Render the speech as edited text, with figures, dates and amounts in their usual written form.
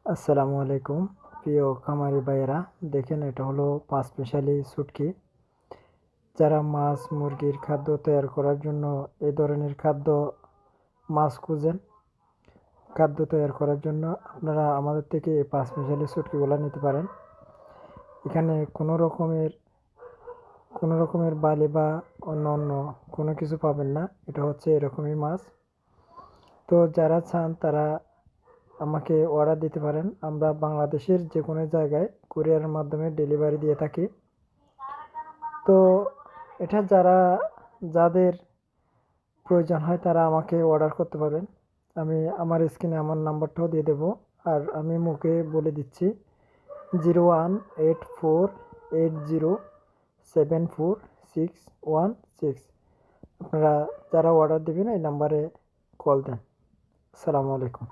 আসসালামু আলাইকুম প্রিয় খামারি ভাইয়েরা, দেখেন এটা হলো পাঁচ মিশালি শুটকি। যারা মাছ মুরগির খাদ্য তৈরি করার জন্য এই ধরনের মাছ খুঁজেন, খাদ্য তৈরি করার জন্য আপনারা আমাদের থেকে এই পাঁচ মিশালি শুটকিগুলো নিতে পারেন। এখানে কোনো রকমের বালি বা অন্য কোনো কিছু পাবেন না। এটা হচ্ছে এরকমই মাছ। তো যারা চান তারা আমাকে অর্ডার দিতে পারেন। আমরা বাংলাদেশের যে কোনো জায়গায় কুরিয়ারের মাধ্যমে ডেলিভারি দিয়ে থাকি। তো এটা যাদের প্রয়োজন হয় তারা আমাকে অর্ডার করতে পারেন। আমি আমার স্ক্রিনে আমার নাম্বারটাও দিয়ে দেবো। আর আমি মুখে বলে দিচ্ছি 0184807461 আপনারা যারা অর্ডার দেবেন এই নাম্বারে কল দেন। আসসালামু আলাইকুম।